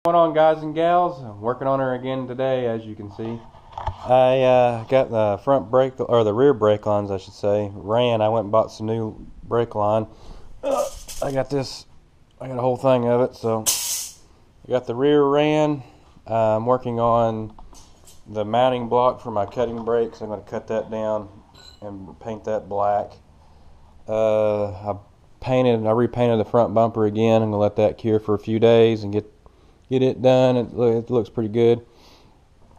What's going on, guys and gals? I'm working on her again today, as you can see. I got the front brake, or the rear brake lines I should say, ran. I went and bought some new brake line. I got a whole thing of it. So I got the rear ran. I'm working on the mounting block for my cutting brakes. I'm going to cut that down and paint that black. I repainted the front bumper again. I'm going to let that cure for a few days and get it done. It looks pretty good.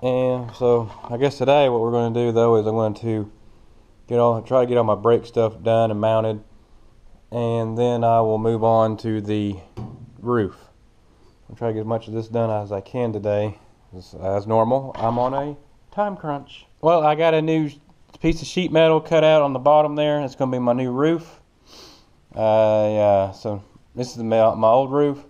And so I guess today what we're going to do though is I'm going to try to get all my brake stuff done and mounted, and then I will move on to the roof. I'll try to get as much of this done as I can today. As normal, I'm on a time crunch. Well, I got a new piece of sheet metal cut out on the bottom there. It's going to be my new roof. So this is my old roof.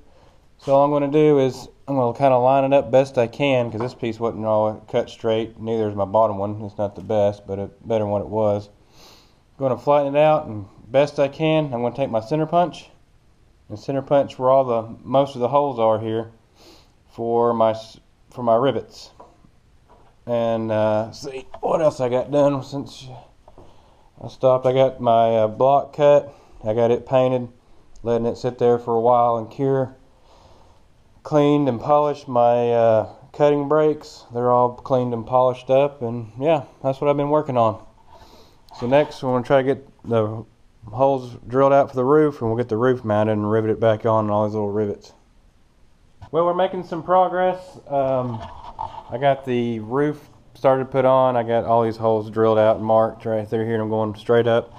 So all I'm going to do is I'm going to kind of line it up best I can, because this piece wasn't all cut straight. Neither is my bottom one. It's not the best, but it's better than what it was. I'm going to flatten it out, and best I can, I'm going to take my center punch and center punch where most of the holes are here for my rivets. And see what else I got done since I stopped. I got my block cut. I got it painted, letting it sit there for a while and cure. Cleaned and polished my cutting brakes. They're all cleaned and polished up, and yeah, that's what I've been working on. So next we're going to try to get the holes drilled out for the roof, and we'll get the roof mounted and rivet it back on and all these little rivets. Well, we're making some progress. I got the roof started to put on. I got all these holes drilled out and marked right through here, and I'm going straight up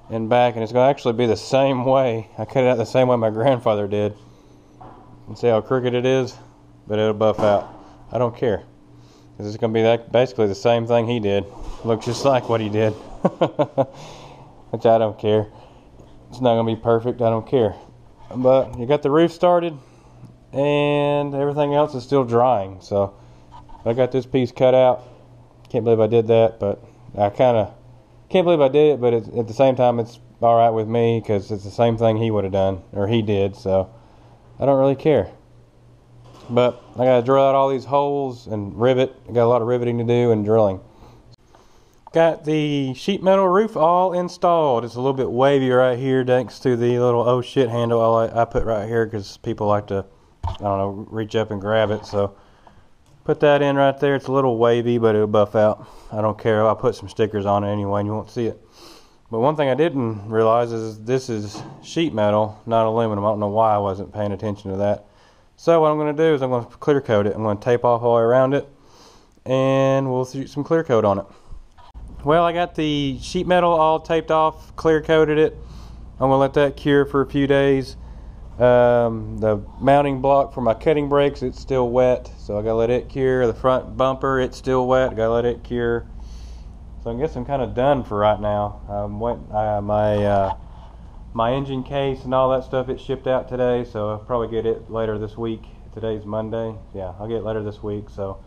and back, and it's going to actually be the same way. I cut it out the same way my grandfather did. And see how crooked it is, but it'll buff out. I don't care, because it's going to be basically the same thing he did. Looks just like what he did. Which I don't care. It's not going to be perfect. I don't care. But you got the roof started, and everything else is still drying. So I got this piece cut out. Can't believe I did that, but I kind of can't believe I did it. But at the same time, it's all right with me, because it's the same thing he would have done, or he did. So I don't really care. But I got to drill out all these holes and rivet. I got a lot of riveting to do and drilling. Got the sheet metal roof all installed. It's a little bit wavy right here thanks to the little oh shit handle I put right here, because people like to, I don't know, reach up and grab it. So put that in right there. It's a little wavy, but it'll buff out. I don't care. I'll put some stickers on it anyway and you won't see it. But one thing I didn't realize is this is sheet metal, not aluminum. I don't know why I wasn't paying attention to that. So what I'm going to do is I'm going to clear coat it. I'm going to tape off all the way around it, and we'll shoot some clear coat on it. Well, I got the sheet metal all taped off, clear coated it. I'm going to let that cure for a few days. The mounting block for my cutting brakes, it's still wet, so I got to let it cure. The front bumper, it's still wet. I got to let it cure. So I guess I'm kind of done for right now. My engine case and all that stuff, it shipped out today, so I'll probably get it later this week. Today's Monday. Yeah, I'll get it later this week. So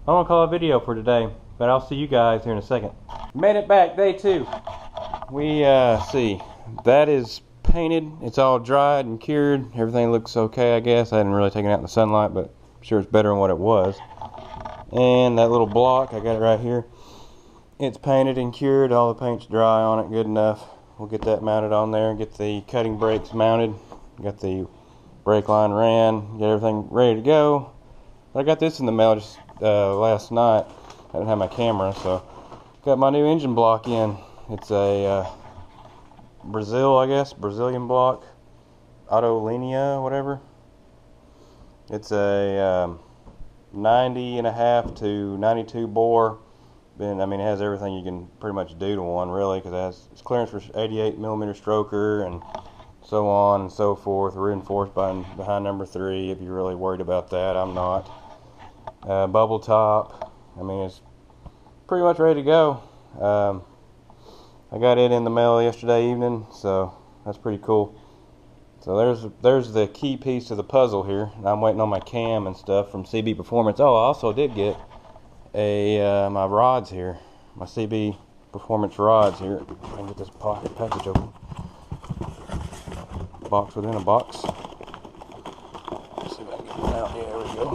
I won't call a video for today, but I'll see you guys here in a second. Made it back, day 2. We see, that is painted. It's all dried and cured. Everything looks okay, I guess. I didn't really take it out in the sunlight, but I'm sure it's better than what it was. And that little block, I got it right here. It's painted and cured. All the paint's dry on it, good enough. We'll get that mounted on there, get the cutting brakes mounted, got the brake line ran, get everything ready to go. I got this in the mail just last night. I didn't have my camera, so got my new engine block in. It's a Brazilian block, Autolinea, whatever. It's a 90.5 to 92 bore. I mean, it has everything you can pretty much do to one, really, because it's clearance for 88mm stroker and so on and so forth. Reinforced behind number 3 if you're really worried about that. I'm not. Bubble top. I mean, it's pretty much ready to go. I got it in the mail yesterday evening, so that's pretty cool. So there's the key piece to the puzzle here. I'm waiting on my cam and stuff from CB Performance. Oh, I also did get my rods here, my CB Performance rods here. I can get this package open. Box within a box. Let's see if I can get it out. Yeah, there we go.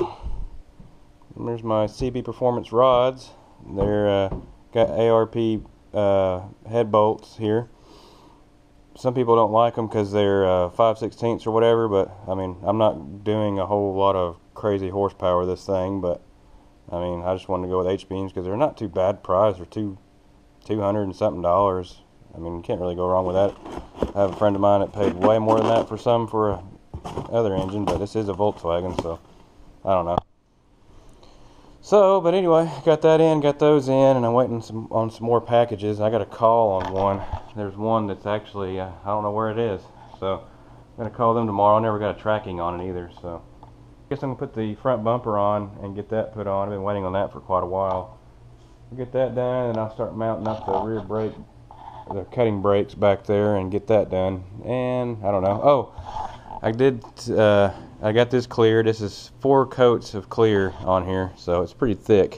There's my CB Performance rods. They're got ARP head bolts here. Some people don't like them because they're 5/16 or whatever, but I mean, I'm not doing a whole lot of crazy horsepower with this thing, but I mean, I just wanted to go with H-beams because they're not too bad price. They're $200 and something. I mean, you can't really go wrong with that. I have a friend of mine that paid way more than that for a other engine, but this is a Volkswagen, so I don't know. So, but anyway, got that in, got those in, and I'm waiting on some more packages. I got a call on one. There's one that's actually, I don't know where it is. So, I'm going to call them tomorrow. I never got a tracking on it either. So, I guess I'm going to put the front bumper on and get that put on. I've been waiting on that for quite a while. I'll get that done, and I'll start mounting up the rear brake, the cutting brakes back there, and get that done. And, I don't know. Oh, I got this clear. This is 4 coats of clear on here, so it's pretty thick.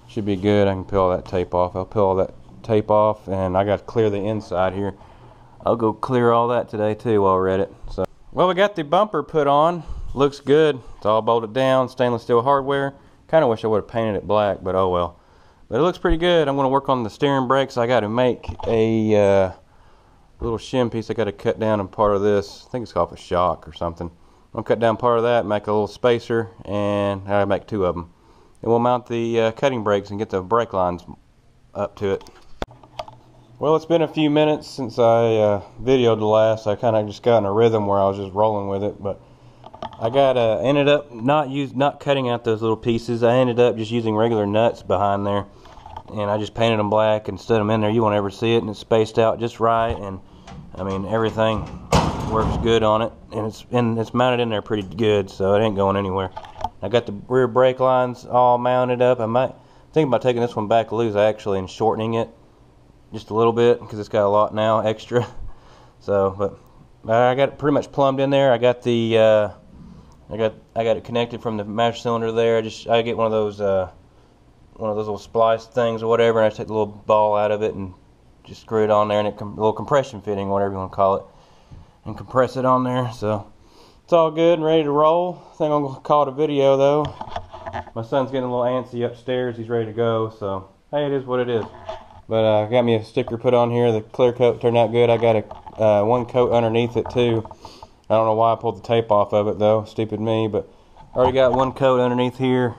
Should be good. I can peel all that tape off. I'll peel all that tape off, and I got to clear the inside here. I'll go clear all that today too while we're at it. So, well, we got the bumper put on. Looks good. It's all bolted down, stainless steel hardware. Kind of wish I would have painted it black, but oh well. But it looks pretty good. I'm going to work on the steering brakes. I got to make a little shim piece I got to cut down in part of this. I think it's off a shock or something. I'm going to cut down part of that, make a little spacer, and I make 2 of them. And we'll mount the cutting brakes and get the brake lines up to it. Well, it's been a few minutes since I videoed the last. I kind of just got in a rhythm where I was just rolling with it, but I got ended up not cutting out those little pieces. I ended up just using regular nuts behind there, and I just painted them black and stood them in there. You won't ever see it, and it's spaced out just right, and I mean everything works good on it, and it's mounted in there pretty good, so it ain't going anywhere. I got the rear brake lines all mounted up. I might think about taking this one back loose actually and shortening it just a little bit because it's got a lot now extra. So, but I got it pretty much plumbed in there. I got the I got it connected from the master cylinder there. I get one of those little splice things or whatever, and I just take the little ball out of it and just screw it on there, and a little compression fitting, whatever you want to call it, and compress it on there. So it's all good and ready to roll. I think I'm gonna call it a video though. My son's getting a little antsy upstairs. He's ready to go. So hey, it is what it is. But I got me a sticker put on here. The clear coat turned out good. I got a 1 coat underneath it too. I don't know why I pulled the tape off of it though. Stupid me. But I already got 1 coat underneath here,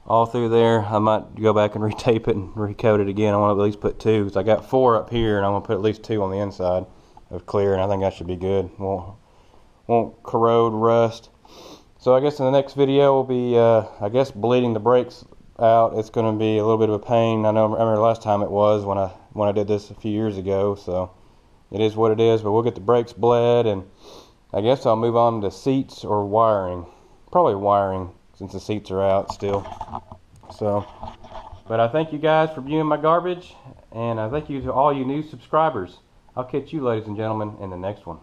all through there. I might go back and retape it and recoat it again. I want to at least put 2. So I got 4 up here, and I'm gonna put at least 2 on the inside of clear, and I think that should be good. Won't corrode, rust. So I guess in the next video will be I guess bleeding the brakes out. It's going to be a little bit of a pain. I remember last time it was when I did this a few years ago. So it is what it is. But we'll get the brakes bled, and I guess I'll move on to seats or wiring. Probably wiring since the seats are out still. So, but I thank you guys for viewing my garbage, and I thank you to all you new subscribers. I'll catch you, ladies and gentlemen, in the next one.